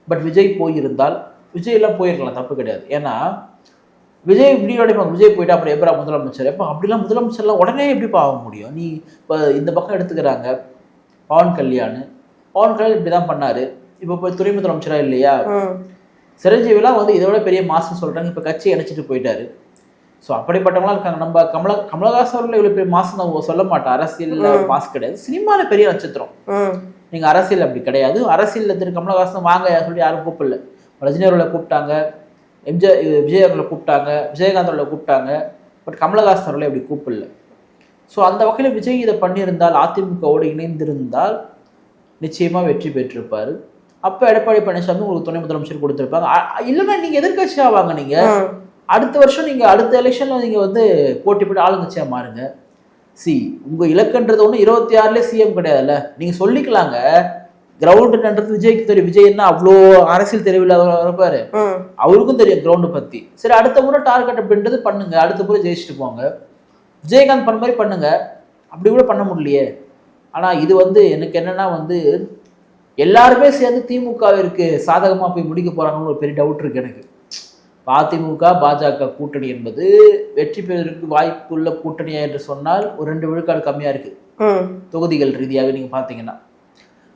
பட் விஜய் போயிருந்தால், விஜயெல்லாம் போயிருக்கலாம், தப்பு கிடையாது. ஏன்னா விஜய் இப்படி விஜய் போயிட்டு அப்புறம் எப்படா முதலமைச்சர்? எப்போ அப்படிலாம் முதலமைச்சர்லாம் உடனே எப்படிப்பா ஆக முடியும்? நீ இப்போ இந்த பக்கம் எடுத்துக்கிறாங்க பவன் கல்யாண் இப்படி தான் பண்ணாரு. இப்போ போய் துணை முதலமைச்சரா இல்லையா? சிரஞ்சீவிலாம் வந்து இதை விட பெரிய மாசம் சொல்றாங்க. இப்போ கட்சி இணைச்சிட்டு போயிட்டாரு. ஸோ அப்படிப்பட்டவங்களாம் இருக்காங்க. நம்ம கமலஹாசன் அவர்கள் இவ்வளோ பெரிய மாசம் நம்ம சொல்ல மாட்டோம். அரசியல் மாசு கிடையாது, சினிமாவில் பெரிய நட்சத்திரம். நீங்கள் அரசியல் அப்படி கிடையாது. அரசியல் திரு கமலஹாசன் வாங்க சொல்லி யாரும் கூப்பிடல. ரஜினி அவர்களை கூப்பிட்டாங்க, விஜய் அவர்களை கூப்பிட்டாங்க, விஜயகாந்த் அவர்களை கூப்பிட்டாங்க. பட் கமலஹாசன் அவர்களை அப்படி கூப்பிடல. ஸோ அந்த வகையில் விஜய் இதை பண்ணியிருந்தால், அதிமுகவோடு இணைந்திருந்தால் நிச்சயமாக வெற்றி பெற்றிருப்பார். அப்போ எடப்பாடி பழனிசாமி உங்களுக்கு துணை முதலமைச்சர் கொடுத்துருப்பாங்க. இல்லைன்னா நீங்கள் எதிர்கட்சியாக வாங்க. நீங்கள் அடுத்த வருஷம் நீங்கள் அடுத்த எலெக்ஷனில் நீங்கள் வந்து போட்டி போட்டு ஆளுங்கட்சியாக மாறுங்க. உங்கள் இலக்குன்றது ஒன்று 26லே சிஎம் கிடையாதுல்ல. நீங்கள் சொல்லிக்கலாங்க. கிரவுண்டுன்றது விஜய்க்கு தெரியும். விஜய் என்ன அவ்வளோ அரசியல் தெரியவில்லாத இருப்பாரு, அவருக்கும் தெரியும் கிரவுண்டு பற்றி. சரி, அடுத்த முறை டார்கெட் அப்படின்றது பண்ணுங்க. அடுத்த முறை ஜெயிச்சுட்டு போங்க. விஜயகாந்த் பண்ண மாதிரி பண்ணுங்க. அப்படி கூட பண்ண முடியலையே. ஆனால் இது வந்து எனக்கு என்னன்னா வந்து எல்லாருமே சேர்ந்து திமுகவிற்கு சாதகமாக போய் முடிக்க போகிறாங்கன்னு ஒரு பெரிய டவுட் இருக்குது எனக்கு. அதிமுக பாஜக கூட்டணி என்பது வெற்றி பெறுவதற்கு வாய்ப்புள்ள கூட்டணியா என்று சொன்னால் ஒரு 2 விழுக்காடு கம்மியாக இருக்குது தொகுதிகள் ரீதியாக நீங்கள் பார்த்தீங்கன்னா.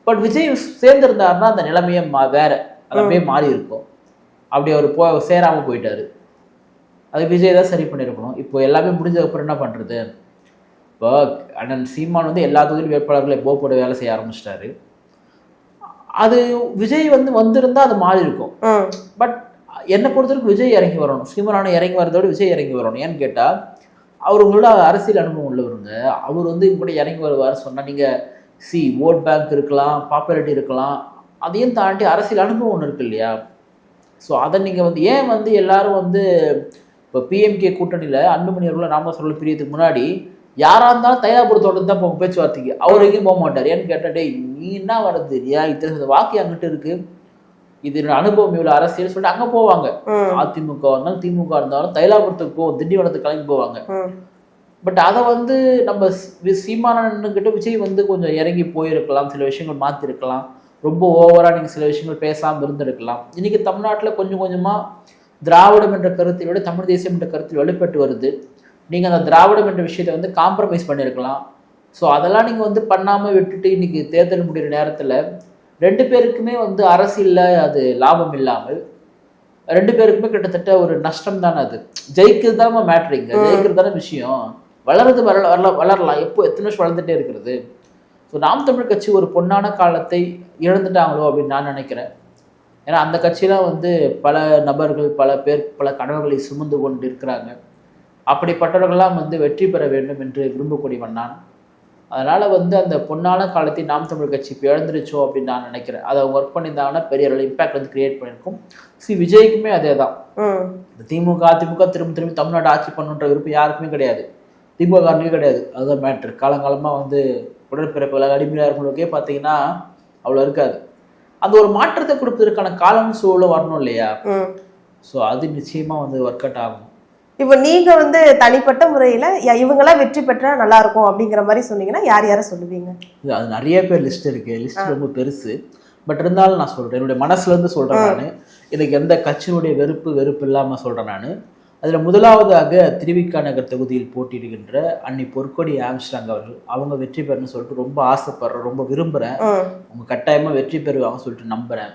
பட் விஜய் சேர்ந்திருந்தாருன்னா அந்த நிலைமையை வேற அப்படியே மாறி இருக்கும். அப்படி அவர் சேராமல் போயிட்டாரு. அது விஜய் தான் சரி பண்ணியிருக்கணும். இப்போ எல்லாமே முடிஞ்சதுக்கப்புறம் என்ன பண்ணுறது? இப்போ அண்ணன் சீமான் வந்து எல்லா தொகுதியிலும் வேட்பாளர்களை போட வேலை செய்ய ஆரம்பிச்சிட்டாரு. அது விஜய் வந்து வந்திருந்தா அது மாறி இருக்கும். பட் என்னை பொறுத்தவரைக்கும் விஜய் இறங்கி வரணும். சீமான் இறங்கி வரதோடு விஜய் இறங்கி வரணும். ஏன்னு கேட்டால் அவர் உங்களோட அரசியல் அனுபவம் உள்ளவருங்க. அவர் வந்து கூட இறங்கி வருவார் சொன்னால் நீங்கள் ஓட் பேங்க் இருக்கலாம், பாப்புலாரிட்டி இருக்கலாம், அதையும் தாண்டி அரசியல் அனுபவம் ஒன்று இருக்கு இல்லையா? ஸோ அதை நீங்கள் வந்து ஏன் வந்து எல்லாரும் வந்து இப்போ பிஎம்கே கூட்டணியில் அன்புமணி அவர்கள் ராமதாஸ் அவர்கள் பிரியதுக்கு முன்னாடி யாராக இருந்தாலும் தைலாபுரத்தோடு தான் போங்க பேச்சுவார்த்தைக்கு. அவர் எங்கேயும் போக மாட்டார். ஏன்னு கேட்டால் டே நீ என்ன வருது இல்லையா, இத்தனை வாக்கு அங்கிட்டு இருக்கு, இது அனுபவம் இவ்வளோ அரசியல் சொல்லிட்டு அங்கே போவாங்க. அதிமுக இருந்தாலும் திமுக இருந்தாலும் தைலாபுரத்துக்கு போவோம், திண்டிவனத்துக்கு கிளம்பி போவாங்க. பட் அதை வந்து நம்ம சீமானன்கிட்ட விஜய் வந்து கொஞ்சம் இறங்கி போயிருக்கலாம், சில விஷயங்கள் மாற்றிருக்கலாம், ரொம்ப ஓவராக நீங்கள் சில விஷயங்கள் பேசாமல் இருந்திருக்கலாம். இன்றைக்கி தமிழ்நாட்டில் கொஞ்சம் கொஞ்சமாக திராவிடம் என்ற கருத்திலோட தமிழ் தேசியம் என்ற கருத்தில் வெளிப்பட்டு வருது. நீங்கள் அந்த திராவிடம் என்ற விஷயத்தை வந்து காம்ப்ரமைஸ் பண்ணியிருக்கலாம். ஸோ அதெல்லாம் நீங்கள் வந்து பண்ணாமல் விட்டுட்டு இன்றைக்கி தேர்தல் முடிகிற நேரத்தில் 2 பேருக்குமே வந்து அரசியலில் அது லாபம் இல்லாமல் 2 பேருக்குமே கிட்டத்தட்ட ஒரு நஷ்டம் தானே. அது ஜெயிக்கிறது தான் மேட்ரிங்க, ஜெயிக்கிறது தானே விஷயம். வளர்றது வளரலாம், எப்போ எத்தனை வருஷம் வளர்ந்துட்டே இருக்கிறது. ஸோ நாம் தமிழ் கட்சி ஒரு பொன்னான காலத்தை இழந்துட்டாங்களோ அப்படின்னு நான் நினைக்கிறேன். ஏன்னா அந்த கட்சியெலாம் வந்து பல நபர்கள் பல பேர் பல கனவுகளை சுமந்து கொண்டு இருக்கிறாங்க. அப்படிப்பட்டவர்கள்லாம் வந்து வெற்றி பெற வேண்டும் என்று விரும்பக்கூடியவன் நான். அதனால வந்து அந்த பொன்னான காலத்தை நாம் தமிழ் கட்சி இப்போ இழந்துருச்சோ அப்படின்னு நான் நினைக்கிறேன். அதை அவங்க ஒர்க் பண்ணியிருந்தாங்கன்னா பெரிய அளவில் இம்பாக்ட் வந்து கிரியேட் பண்ணியிருக்கும். விஜய்க்குமே அதே தான். திமுக அதிமுக திரும்ப திரும்பி தமிழ்நாடு ஆட்சி பண்ணுன்ற விருப்பம் யாருக்குமே கிடையாது, திமுகவுக்கே கிடையாது. அதுதான் மேட்ரு. காலங்காலமாக வந்து உடற்பிறப்புகள் அடிமையாக இருக்கிறவங்களுக்கே பார்த்தீங்கன்னா அவ்வளோ இருக்காது. அந்த ஒரு மாற்றத்தை கொடுப்பதற்கான காலம் சூழலும் வரணும் இல்லையா? ஸோ அது நிச்சயமாக வந்து ஒர்க் அவுட் ஆகும். இப்போ நீங்க வந்து தனிப்பட்ட முறையில இவங்கெல்லாம் வெற்றி பெற்றா நல்லா இருக்கும் அப்படிங்கிற மாதிரி சொன்னீங்கன்னா யார் யாரை சொல்லுவீங்க? அது நிறைய பேர் லிஸ்ட் இருக்கு, லிஸ்ட் ரொம்ப பெருசு. பட் இருந்தாலும் நான் சொல்றேன், என்னுடைய மனசுல இருந்து சொல்றேன். நான் எனக்கு எந்த கட்சியினுடைய வெறுப்பு இல்லாம சொல்றேன். நான் அதுல முதலாவதாக திருவிக்கா நகர் தொகுதியில் போட்டியிடுகின்ற அன்னி பொற்கொடி ஆம்ஸ்ட்ராங் அவர்கள், அவங்க வெற்றி பெறணும்னு சொல்லிட்டு ரொம்ப ஆசைப்படுறேன், ரொம்ப விரும்புறேன். அவங்க கட்டாயமா வெற்றி பெறுவாங்க சொல்லிட்டு நம்புறேன்.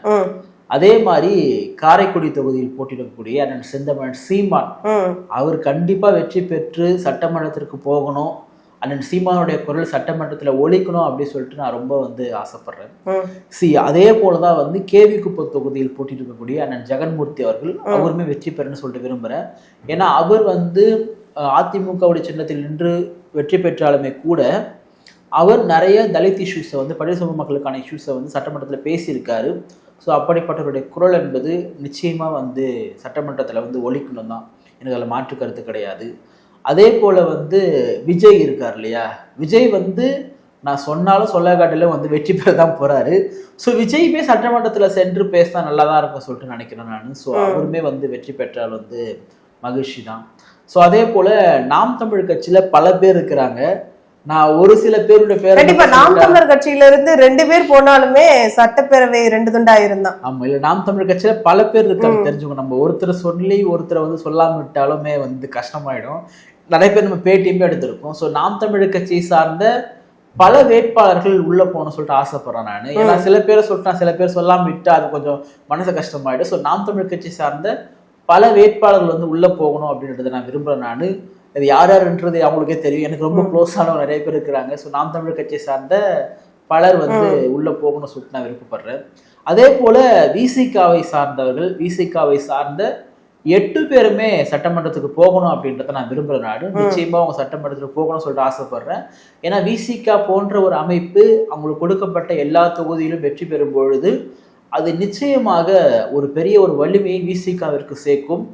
அதே மாதிரி காரைக்குடி தொகுதியில் போட்டியிடக்கூடிய அண்ணன் செந்தமிழன் சீமான், அவர் கண்டிப்பா வெற்றி பெற்று சட்டமன்றத்திற்கு போகணும், அண்ணன் சீமானுடைய குரல் சட்டமன்றத்தில் ஒழிக்கணும் அப்படின்னு சொல்லிட்டு நான் ரொம்ப வந்து ஆசைப்படுறேன். அதே போலதான் வந்து கேவி குப்பம் தொகுதியில் போட்டியிடக்கூடிய அண்ணன் ஜெகன்மூர்த்தி அவர்கள், அவருமே வெற்றி பெறணும்னு சொல்லிட்டு விரும்புறேன். ஏன்னா அவர் வந்து அதிமுகவுடைய சின்னத்தில் நின்று வெற்றி பெற்றாலுமே கூட அவர் நிறைய தலித் இஷ்யூஸை வந்து பட்டியல் சமூக மக்களுக்கான இஷ்யூஸை வந்து சட்டமன்றத்தில் பேசியிருக்காரு. ஸோ அப்படிப்பட்டவருடைய குரல் என்பது நிச்சயமாக வந்து சட்டமன்றத்தில் வந்து ஒழிக்கணும் தான், எனக்கு அதில் மாற்று கருத்து கிடையாது. அதே போல் வந்து விஜய் இருக்கார் இல்லையா, விஜய் வந்து நான் சொன்னாலும் சொல்ல காட்டிலும் வந்து வெற்றி பெற தான் போகிறாரு. ஸோ விஜயுமே சட்டமன்றத்தில் சென்று பேசினா நல்லா தான் இருக்கும் சொல்லிட்டு நினைக்கிறேன் நான். ஸோ அவருமே வந்து வெற்றி பெற்றால் வந்து மகிழ்ச்சி தான். ஸோ அதே போல் நாம் தமிழ் கட்சியில் பல பேர் இருக்கிறாங்க. நான் ஒரு சில பேருடைய பேர் கண்டிப்பா நாம் தமிழர் கட்சியில இருந்து 2 பேர் போனாலுமே சட்டப்பேரவை 2 துண்டா இருந்தான். ஆமா, இல்ல நாம் தமிழர் கட்சியில பல பேர் இருக்காங்க தெரிஞ்சுக்கணும். நம்ம ஒருத்தர் சொல்லி ஒருத்தரை வந்து சொல்லாம விட்டாலுமே வந்து கஷ்டமாயிடும். நிறைய பேர் நம்ம பேட்டியுமே எடுத்திருக்கோம். ஸோ நாம் தமிழர் கட்சியை சார்ந்த பல வேட்பாளர்கள் உள்ள போகணும்னு சொல்லிட்டு ஆசைப்படுறேன் நான். ஏன்னா சில பேரை சொல்லிட்டேன், சில பேர் சொல்லாம விட்டா அது கொஞ்சம் மனசு கஷ்டமாயிடும். ஸோ நாம் தமிழர் கட்சி சார்ந்த பல வேட்பாளர்கள் வந்து உள்ள போகணும் அப்படின்றத நான் விரும்புறேன். நான் அது யார் யாருன்றது அவங்களுக்கே தெரியும், எனக்கு ரொம்ப க்ளோஸானவங்க நிறைய பேர் இருக்கிறாங்க. ஸோ நாம் தமிழர் கட்சியை சார்ந்த பலர் வந்து உள்ள போகணும்னு சொல்லிட்டு நான் விருப்பப்படுறேன். அதே போல விசிகாவை சார்ந்தவர்கள், விசிகாவை சார்ந்த 8 பேருமே சட்டமன்றத்துக்கு போகணும் அப்படின்றத நான் விரும்புகிறேன். நான் நிச்சயமா அவங்க சட்டமன்றத்துக்கு போகணும்னு சொல்லிட்டு ஆசைப்படுறேன். ஏன்னா விசிகா போன்ற ஒரு அமைப்பு அவங்களுக்கு கொடுக்கப்பட்ட எல்லா தொகுதியிலும் வெற்றி பெறும் பொழுது அது நிச்சயமாக ஒரு பெரிய ஒரு வலிமையை விசிகாவிற்கு சேர்க்கும்.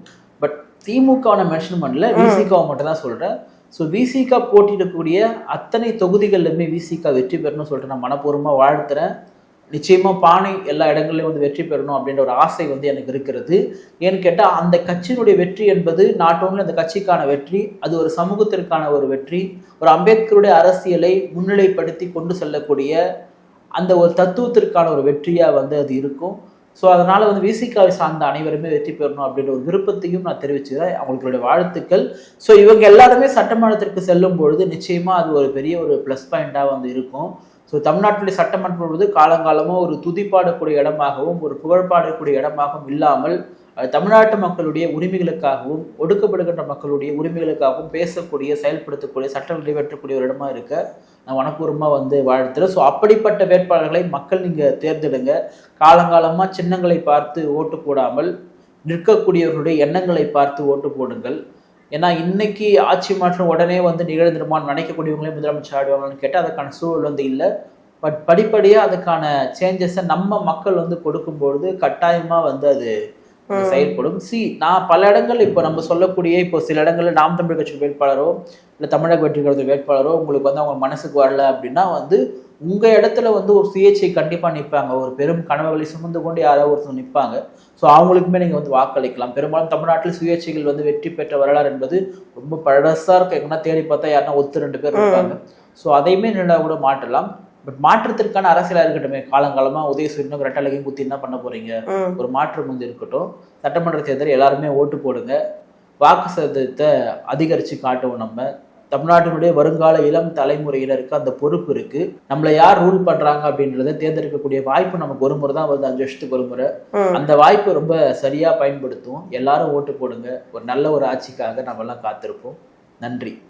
பட் திமுகவை மென்ஷன் பண்ணல, விசிகாவை மட்டும் தான் சொல்றேன். ஸோ விசிகா போட்டியிடக்கூடிய அத்தனை தொகுதிகளிலுமே விசிகா வெற்றி பெறணும்னு சொல்லிட்டு நான் மனப்பூர்வமாக வாழ்த்துறேன். நிச்சயமா பானை எல்லா இடங்கள்லையும் வந்து வெற்றி பெறணும் அப்படின்ற ஒரு ஆசை வந்து எனக்கு இருக்கிறது. ஏன்னு கேட்டால் அந்த கட்சியினுடைய வெற்றி என்பது நாட் ஓன்லி அந்த கட்சிக்கான வெற்றி, அது ஒரு சமூகத்திற்கான ஒரு வெற்றி, ஒரு அம்பேத்கருடைய அரசியலை முன்னிலைப்படுத்தி கொண்டு செல்லக்கூடிய அந்த ஒரு தத்துவத்திற்கான ஒரு வெற்றியாக வந்து அது இருக்கும். ஸோ அதனால் வந்து விசிகாவை சார்ந்த அனைவருமே வெற்றி பெறணும் அப்படின்ற ஒரு விருப்பத்தையும் நான் தெரிவிச்சுக்கிறேன். அவங்களுடைய வாழ்த்துக்கள். ஸோ இவங்க எல்லாருமே சட்டமன்றத்திற்கு செல்லும் பொழுது நிச்சயமாக அது ஒரு பெரிய ஒரு ப்ளஸ் பாயிண்டாக வந்து இருக்கும். ஸோ தமிழ்நாட்டுடைய சட்டமன்றம் என்பது காலங்காலமாக ஒரு துதிப்பாடக்கூடிய இடமாகவும் ஒரு புகழ்பாடக்கூடிய இடமாகவும் இல்லாமல் தமிழ்நாட்டு மக்களுடைய உரிமைகளுக்காகவும் ஒடுக்கப்படுகின்ற மக்களுடைய உரிமைகளுக்காகவும் பேசக்கூடிய, செயல்படுத்தக்கூடிய, சட்டம் நிறைவேற்றக்கூடிய ஒரு இடமா இருக்க நான் மனப்பூர்வமாக வந்து வாழ்த்துறேன். ஸோ அப்படிப்பட்ட வேட்பாளர்களை மக்கள் நீங்கள் தேர்ந்தெடுங்க. காலங்காலமாக சின்னங்களை பார்த்து ஓட்டு போடாமல் நிற்கக்கூடியவர்களுடைய எண்ணங்களை பார்த்து ஓட்டு போடுங்கள். ஏன்னா இன்னைக்கு ஆட்சி மாற்றம் உடனே வந்து நிகழ்ந்துருமான்னு நினைக்கக்கூடியவங்களே முதலமைச்சர் ஆடுவாங்கன்னு கேட்டால் அதுக்கான சூழல் வந்து இல்லை. பட் படிப்படியாக அதுக்கான சேஞ்சஸை நம்ம மக்கள் வந்து கொடுக்கும்பொழுது கட்டாயமாக வந்து அது செயல்படும். நான் பல இடங்கள் இப்போ நம்ம சொல்லக்கூடிய இப்போ சில இடங்களில் நாம் தமிழ் கட்சி வேட்பாளரோ இல்லை தமிழக வெற்றி கழக வேட்பாளரோ உங்களுக்கு வந்து அவங்க மனசுக்கு வரல அப்படின்னா வந்து உங்கள் இடத்துல வந்து ஒரு சுயேட்சை கண்டிப்பாக நிற்பாங்க. ஒரு பெரும் கனவுகளை சுமந்து கொண்டு யாராவது ஒருத்தர் நிற்பாங்க. ஸோ அவங்களுக்குமே நீங்கள் வந்து வாக்களிக்கலாம். பெரும்பாலும் தமிழ்நாட்டில் சுயேட்சைகள் வந்து வெற்றி பெற்ற வரலாறு என்பது ரொம்ப பழசாக இருக்கும். எங்கன்னா தேடி பார்த்தா யாருன்னா 1-2 பேர் இருப்பாங்க. ஸோ அதையுமே நல்லா கூட மாற்றலாம். பட் மாற்றத்திற்கான அரசியலாக இருக்கட்டுமே. காலங்காலமாக உதயசூரியனும் ரெட்டலையும் குத்தி என்ன பண்ண போறீங்க, ஒரு மாற்றம் வந்து இருக்கட்டும். சட்டமன்ற தேர்தல் எல்லாருமே ஓட்டு போடுங்க, வாக்கு சதவீதத்தை அதிகரித்து காட்டுவோம். நம்ம தமிழ்நாட்டினுடைய வருங்கால இளம் தலைமுறையினருக்கு அந்த பொறுப்பு இருக்கு. நம்மளை யார் ரூல் பண்றாங்க அப்படின்றத தேர்ந்தெடுக்கக்கூடிய வாய்ப்பு நமக்கு ஒரு முறை தான் வருது, 5 வருஷத்துக்கு ஒரு முறை. அந்த வாய்ப்பு ரொம்ப சரியா பயன்படுத்தும். எல்லாரும் ஓட்டு போடுங்க. ஒரு நல்ல ஒரு ஆட்சிக்காக நம்ம எல்லாம் காத்திருப்போம். நன்றி.